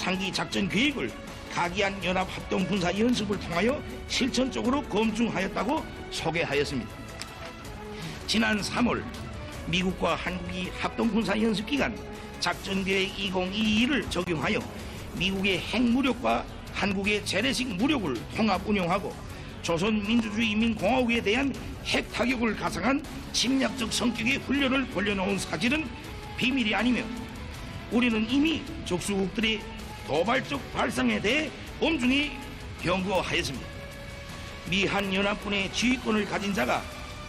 상기 작전 계획을 각이한 연합합동군사 연습을 통하여 실천적으로 검증하였다고 소개하였습니다. 지난 3월 미국과 한국이 합동군사 연습 기간 작전계획 2022를 적용하여 미국의 핵무력과 한국의 재래식 무력을 통합 운용하고 조선민주주의인민공화국에 대한 핵 타격을 가상한 침략적 성격의 훈련을 벌여놓은 사실은 비밀이 아니며 우리는 이미 적수국들의 도발적 발상에 대해 엄중히 경고하였습니다. 미 한연합군의 지휘권을 가진 자가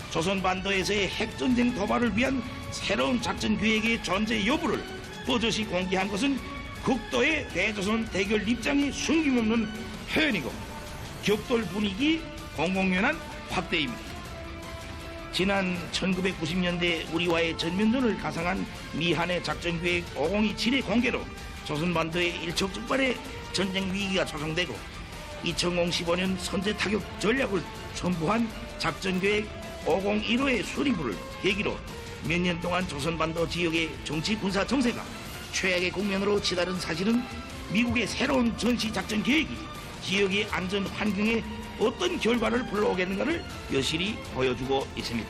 조선반도에서의 핵전쟁 도발을 위한 새로운 작전 계획의 존재 여부를 버젓이 공개한 것은 극도의 대조선 대결 입장이 숨김없는 표현이고 격돌 분위기 공공연한 확대입니다. 지난 1990년대 우리와의 전면전을 가상한 미한의 작전계획 5027의 공개로 조선반도의 일촉즉발의 전쟁 위기가 조성되고 2015년 선제타격 전략을 첨부한 작전계획 5015의 수립을 계기로 몇 년 동안 조선반도 지역의 정치 군사 정세가 최악의 국면으로 치달은 사실은 미국의 새로운 전시작전 계획이 지역의 안전 환경에 어떤 결과를 불러오겠는가를 여실히 보여주고 있습니다.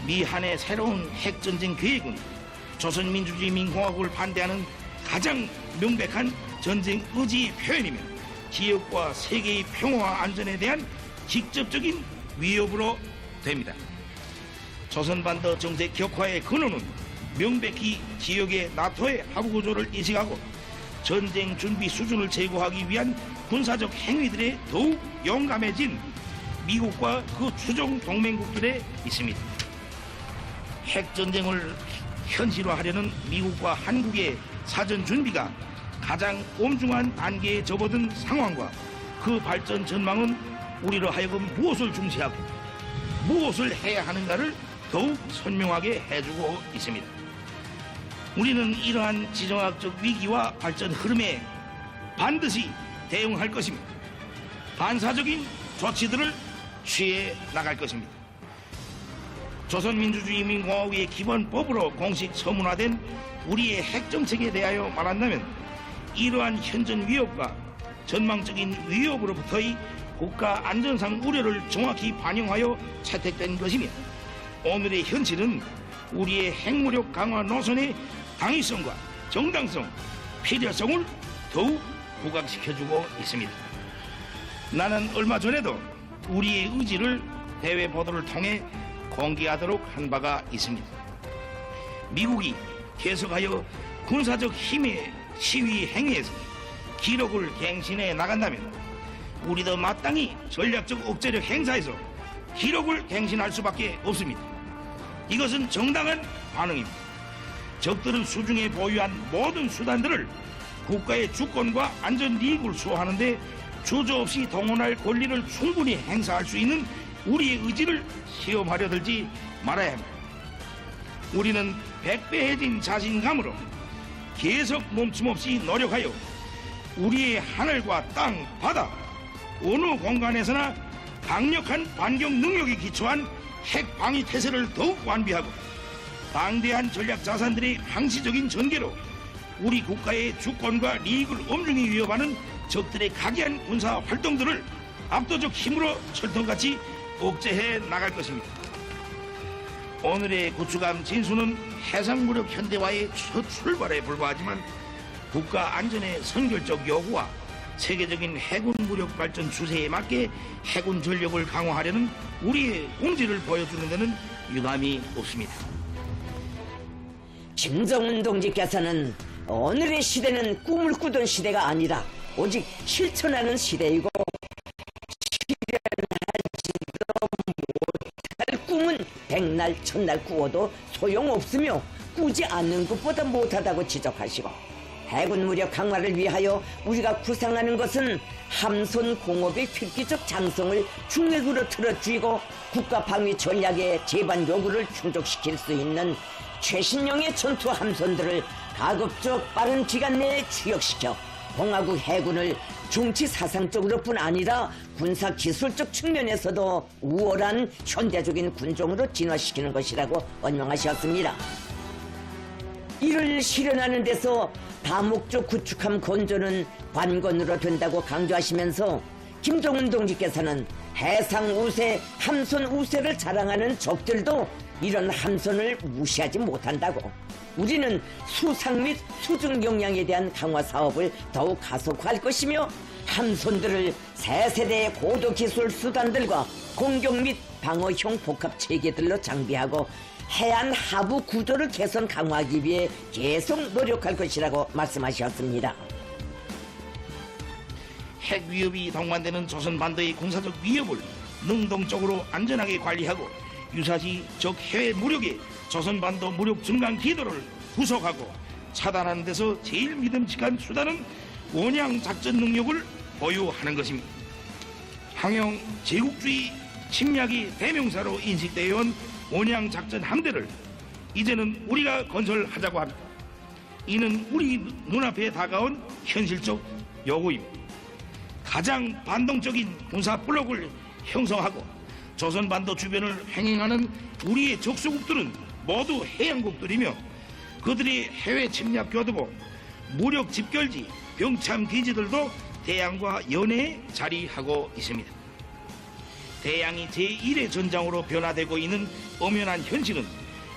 미한의 새로운 핵전쟁 계획은 조선민주주의인민공화국을 반대하는 가장 명백한 전쟁 의지의 표현이며 지역과 세계의 평화와 안전에 대한 직접적인 위협으로 됩니다. 조선반도 정세 격화의 근원은 명백히 지역의 나토의 하부구조를 인식하고 전쟁 준비 수준을 제고하기 위한 군사적 행위들에 더욱 용감해진 미국과 그 추종 동맹국들에 있습니다. 핵전쟁을 현실화하려는 미국과 한국의 사전 준비가 가장 엄중한 단계에 접어든 상황과 그 발전 전망은 우리로 하여금 무엇을 중시하고 무엇을 해야 하는가를 더욱 선명하게 해주고 있습니다. 우리는 이러한 지정학적 위기와 발전 흐름에 반드시 대응할 것입니다. 반사적인 조치들을 취해 나갈 것입니다. 조선민주주의인민공화국의 기본법으로 공식 서문화된 우리의 핵정책에 대하여 말한다면 이러한 현전 위협과 전망적인 위협으로부터의 국가 안전상 우려를 정확히 반영하여 채택된 것이며 오늘의 현실은 우리의 핵무력 강화 노선의 당위성과 정당성, 필요성을 더욱 부각시켜주고 있습니다. 나는 얼마 전에도 우리의 의지를 대외 보도를 통해 공개하도록 한 바가 있습니다. 미국이 계속하여 군사적 힘의 시위 행위에서 기록을 갱신해 나간다면 우리도 마땅히 전략적 억제력 행사에서 기록을 갱신할 수밖에 없습니다. 이것은 정당한 반응입니다. 적들은 수중에 보유한 모든 수단들을 국가의 주권과 안전 이익을 수호하는데 주저없이 동원할 권리를 충분히 행사할 수 있는 우리의 의지를 시험하려 들지 말아야 합니다. 우리는 백배해진 자신감으로 계속 멈춤없이 노력하여 우리의 하늘과 땅, 바다, 어느 공간에서나 강력한 반경 능력에 기초한 핵 방위 태세를 더욱 완비하고 방대한 전략 자산들의 항시적인 전개로 우리 국가의 주권과利益을 엄중히 위협하는 적들의 각이한 군사 활동들을 압도적 힘으로 철통같이 억제해 나갈 것입니다. 오늘의 구축함 진수는 해상무력 현대화의 첫 출발에 불과하지만 국가 안전의 선결적 요구와 세계적인 해군 무력 발전 추세에 맞게 해군 전력을 강화하려는 우리의 공지를 보여주는 데는 유감이 없습니다. 김정은 동지께서는 오늘의 시대는 꿈을 꾸던 시대가 아니라 오직 실천하는 시대이고 실현하지도 못할 꿈은 백날 천날 꾸어도 소용없으며 꾸지 않는 것보다 못하다고 지적하시고 해군 무력 강화를 위하여 우리가 구상하는 것은 함선 공업의 획기적 장성을 중력으로 틀어쥐고 국가 방위 전략의 제반 요구를 충족시킬 수 있는 최신형의 전투 함선들을 가급적 빠른 기간 내에 취역시켜 공화국 해군을 정치 사상적으로뿐 아니라 군사 기술적 측면에서도 우월한 현대적인 군종으로 진화시키는 것이라고 언명하셨습니다. 이를 실현하는 데서 다목적 구축함 건조는 관건으로 된다고 강조하시면서 김정은 동지께서는 해상 우세, 함선 우세를 자랑하는 적들도 이런 함선을 무시하지 못한다고, 우리는 수상 및 수중 역량에 대한 강화 사업을 더욱 가속화할 것이며 함선들을 새 세대의 고도 기술 수단들과 공격 및 방어형 복합 체계들로 장비하고 해안 하부 구조를 개선 강화하기 위해 계속 노력할 것이라고 말씀하셨습니다. 핵 위협이 동반되는 조선 반도의 군사적 위협을 능동적으로 안전하게 관리하고 유사시 적 해외 무력의 조선 반도 무력 증강 기도를 구속하고 차단하는 데서 제일 믿음직한 수단은 원양 작전 능력을 보유하는 것입니다. 항영 제국주의 침략의 대명사로 인식되어 온 원양 작전 함대를 이제는 우리가 건설하자고 합니다. 이는 우리 눈앞에 다가온 현실적 요구입니다. 가장 반동적인 군사 블록을 형성하고 조선 반도 주변을 횡행하는 우리의 적수국들은 모두 해양국들이며 그들의 해외 침략 교두보, 무력 집결지, 병참 기지들도 대양과 연해에 자리하고 있습니다. 대양이 제1의 전장으로 변화되고 있는 엄연한 현실은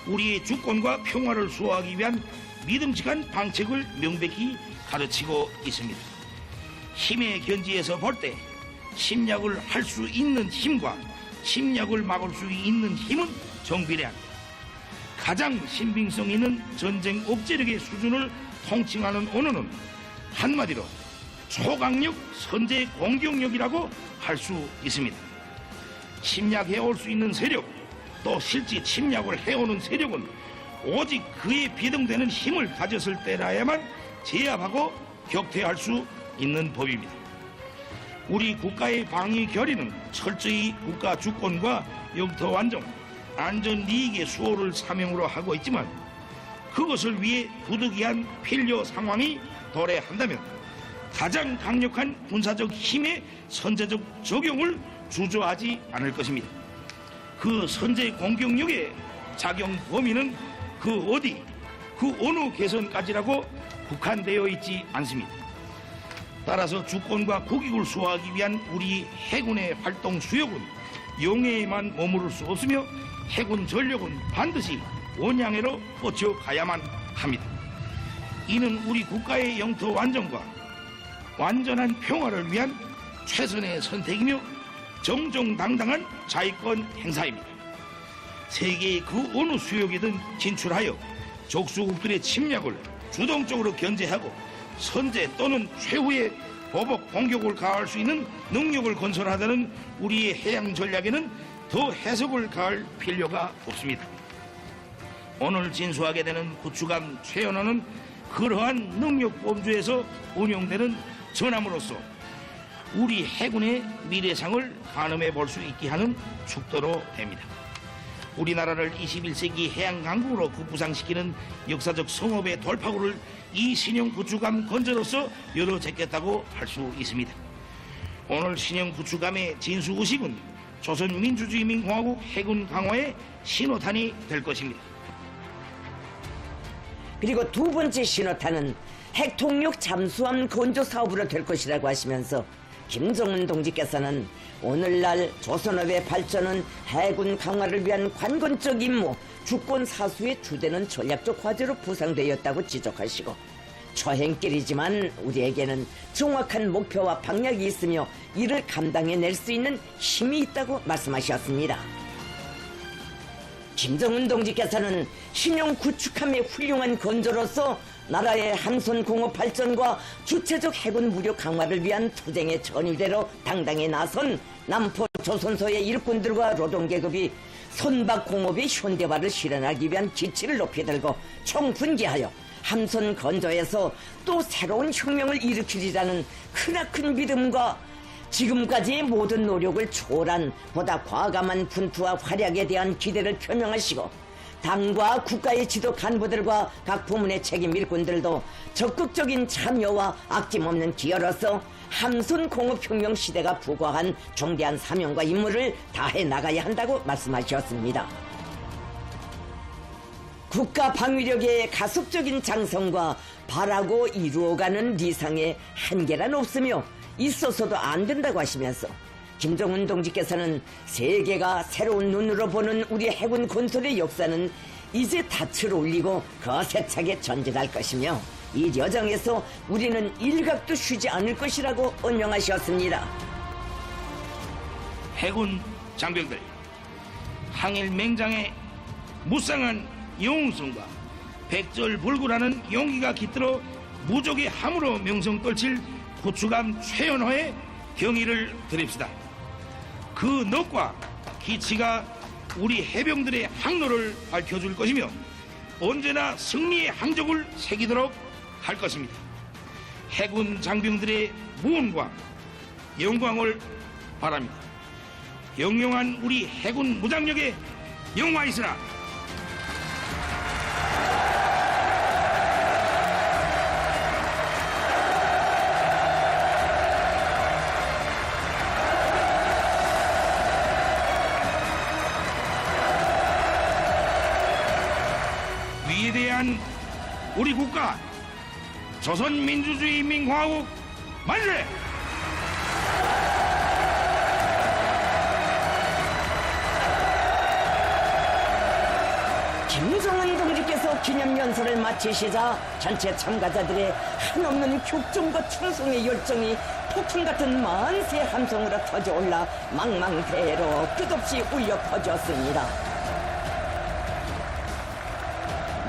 우리의 주권과 평화를 수호하기 위한 믿음직한 방책을 명백히 가르치고 있습니다. 힘의 견지에서 볼 때 침략을 할 수 있는 힘과 침략을 막을 수 있는 힘은 정비례합니다. 가장 신빙성 있는 전쟁 억제력의 수준을 통칭하는 언어는 한마디로 초강력 선제 공격력이라고 할 수 있습니다. 침략해 올 수 있는 세력, 또 실제 침략을 해오는 세력은 오직 그에 비등되는 힘을 가졌을 때라야만 제압하고 격퇴할 수 있는 법입니다. 우리 국가의 방위 결의는 철저히 국가 주권과 영토 완종, 안전 이익의 수호를 사명으로 하고 있지만 그것을 위해 부득이한 필요 상황이 도래한다면 가장 강력한 군사적 힘의 선제적 적용을 주저하지 않을 것입니다. 그 선제 공격력의 작용 범위는 그 어디, 그 어느 개선까지라고 국한되어 있지 않습니다. 따라서 주권과 국익을 수호하기 위한 우리 해군의 활동 수역은 영해에만 머무를 수 없으며 해군 전력은 반드시 원양해로 뻗쳐가야만 합니다. 이는 우리 국가의 영토 완전과 완전한 평화를 위한 최선의 선택이며 정정당당한 자위권 행사입니다. 세계의 그 어느 수역이든 진출하여 적수국들의 침략을 주동적으로 견제하고 선제 또는 최후의 보복 공격을 가할 수 있는 능력을 건설하자는 우리의 해양 전략에는 더 해석을 가할 필요가 없습니다. 오늘 진수하게 되는 구축함 최연호는 그러한 능력 범주에서 운용되는 전함으로써 우리 해군의 미래상을 가늠해 볼 수 있게 하는 축도로 됩니다. 우리나라를 21세기 해양강국으로 급부상시키는 역사적 성업의 돌파구를 이 신형 구축함 건조로서 열어제꼈다고 할 수 있습니다. 오늘 신형 구축함의 진수의식은 조선민주주의민공화국 해군 강화의 신호탄이 될 것입니다. 그리고 두 번째 신호탄은 핵통력 잠수함 건조 사업으로 될 것이라고 하시면서 김정은 동지께서는 오늘날 조선업의 발전은 해군 강화를 위한 관건적 임무, 주권 사수의 주되는 전략적 과제로 부상되었다고 지적하시고 초행길이지만 우리에게는 정확한 목표와 방향이 있으며 이를 감당해낼 수 있는 힘이 있다고 말씀하셨습니다. 김정은 동지께서는 신형 구축함의 훌륭한 건조로서 나라의 함선 공업 발전과 주체적 해군 무력 강화를 위한 투쟁의 전위대로 당당히 나선 남포 조선소의 일꾼들과 노동계급이 선박공업의 현대화를 실현하기 위한 기치를 높이 들고 총분기하여 함선 건조에서 또 새로운 혁명을 일으키리라는 크나큰 믿음과 지금까지의 모든 노력을 초월한 보다 과감한 분투와 활약에 대한 기대를 표명하시고 당과 국가의 지도 간부들과 각 부문의 책임 일꾼들도 적극적인 참여와 아낌없는 기여로서 함선 공업혁명 시대가 부과한 중대한 사명과 임무를 다해 나가야 한다고 말씀하셨습니다. 국가 방위력의 가속적인 장성과 바라고 이루어가는 리상에 한계란 없으며 있어서도 안 된다고 하시면서 김정은 동지께서는 세계가 새로운 눈으로 보는 우리 해군 건설의 역사는 이제 닻을 올리고 거세차게 전진할 것이며 이 여정에서 우리는 일각도 쉬지 않을 것이라고 언명하셨습니다. 해군 장병들, 항일 맹장의 무쌍한 영웅성과 백절불굴하는 용기가 깃들어 무적의 함으로 명성 떨칠 구축함 최연호의 경의를 드립시다. 그 넋과 기치가 우리 해병들의 항로를 밝혀줄 것이며 언제나 승리의 항적을 새기도록 할 것입니다. 해군 장병들의 무언과 영광을 바랍니다. 영영한 우리 해군 무장력에 영화있으나 위대한 우리 국가 조선민주주의인민공화국 만세! 김정은 동지께서 기념연설을 마치시자 전체 참가자들의 한없는 격정과 충성의 열정이 폭풍 같은 만세 함성으로 터져올라 망망대해로 끝없이 울려 퍼졌습니다.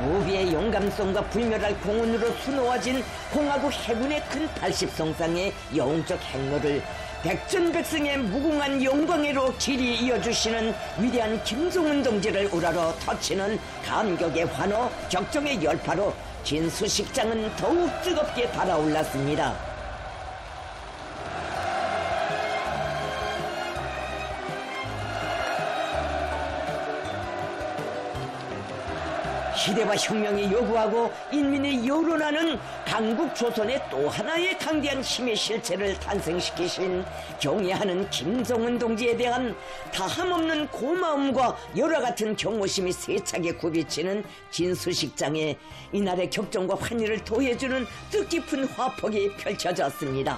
무비의 용감성과 불멸할 공훈으로 수놓아진 공화국 해군의 큰 80성상의 영웅적 행로를 백전백승의 무궁한 영광으로 길이 이어주시는 위대한 김정은 동지를 우러러 터치는 감격의 환호, 격정의 열파로 진수식장은 더욱 뜨겁게 달아올랐습니다. 시대와 혁명이 요구하고 인민의 여론하는 강국 조선의 또 하나의 강대한 힘의 실체를 탄생시키신 경애하는 김정은 동지에 대한 다함없는 고마움과 열화 같은 경호심이 세차게 굽이치는 진수식장에 이날의 격정과 환희를 더해주는 뜻깊은 화폭이 펼쳐졌습니다.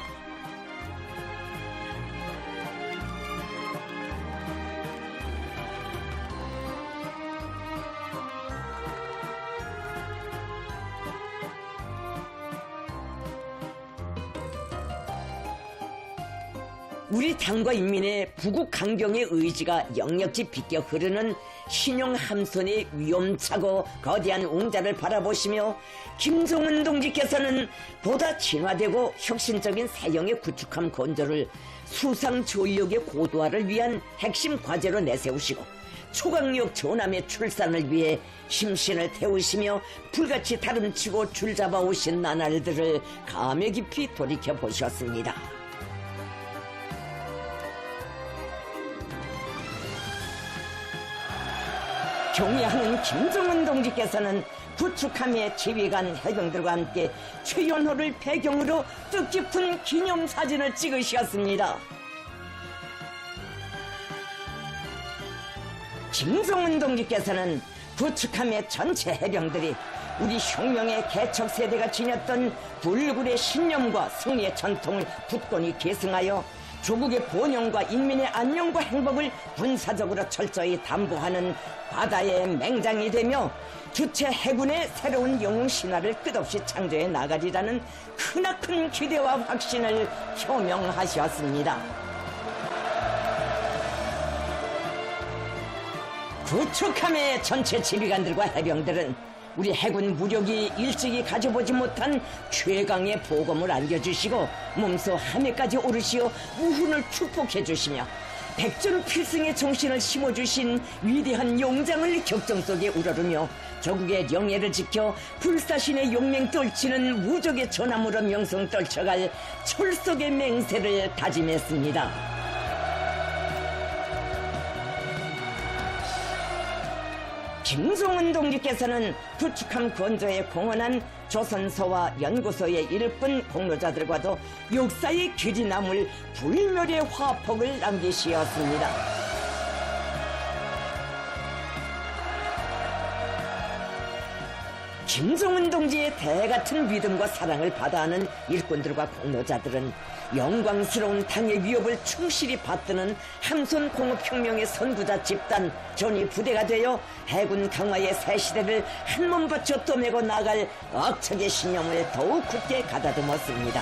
우리 당과 인민의 부국 강경의 의지가 역력지 비껴 흐르는 신용 함선의 위험차고 거대한 웅자를 바라보시며 김정은 동지께서는 보다 진화되고 혁신적인 사형의 구축함 건조를 수상 조력의 고도화를 위한 핵심 과제로 내세우시고 초강력 전함의 출산을 위해 심신을 태우시며 불같이 다름치고 줄잡아 오신 나날들을 감회 깊이 돌이켜보셨습니다. 경애하는 김정은 동지께서는 구축함의 지휘관 해병들과 함께 최연호를 배경으로 뜻깊은 기념사진을 찍으셨습니다. 김정은 동지께서는 구축함의 전체 해병들이 우리 혁명의 개척 세대가 지녔던 불굴의 신념과 승리의 전통을 굳건히 계승하여 조국의 번영과 인민의 안녕과 행복을 군사적으로 철저히 담보하는 바다의 맹장이 되며 주체 해군의 새로운 영웅 신화를 끝없이 창조해 나가리라는 크나큰 기대와 확신을 표명하셨습니다. 구축함의 전체 지휘관들과 해병들은 우리 해군 무력이 일찍이 가져보지 못한 최강의 보검을 안겨주시고 몸소 하늘까지 오르시어 무훈을 축복해 주시며 백전필승의 정신을 심어주신 위대한 용장을 격정 속에 우러르며 조국의 영예를 지켜 불사신의 용맹 떨치는 무적의 전함으로 명성 떨쳐갈 철석의 맹세를 다짐했습니다. 김정은 동지께서는 구축함 건조에 공헌한 조선서와 연구소의 일꾼 공로자들과도 역사의 길이 남을 불멸의 화폭을 남기시었습니다. 김성은 동지의 대같은 믿음과 사랑을 받아하는 일꾼들과 공로자들은 영광스러운 당의 위협을 충실히 받드는 함선 공업혁명의 선구자 집단 전이 부대가 되어 해군 강화의 새 시대를 한몸 바쳐 떠매고 나갈 억척의 신념을 더욱 굳게 가다듬었습니다.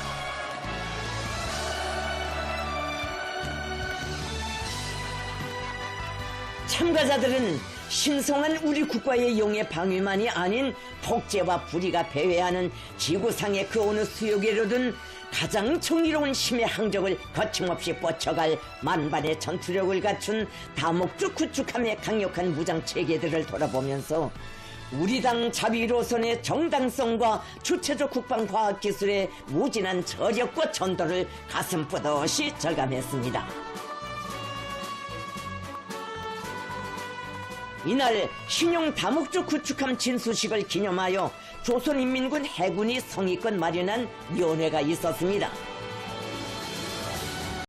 참가자들은 신성한 우리 국가의 용의 방위만이 아닌 폭제와 불의가 배회하는 지구상의 그 어느 수요계로든 가장 정의로운 힘의 항적을 거침없이 뻗쳐갈 만반의 전투력을 갖춘 다목적 구축함의 강력한 무장체계들을 돌아보면서 우리 당 자비로선의 정당성과 주체적 국방과학기술의 무진한 저력과 전도를 가슴 뿌듯이 절감했습니다. 이날 신용 다목적 구축함 진수식을 기념하여 조선인민군 해군이 성의껏 마련한 위원회가 있었습니다.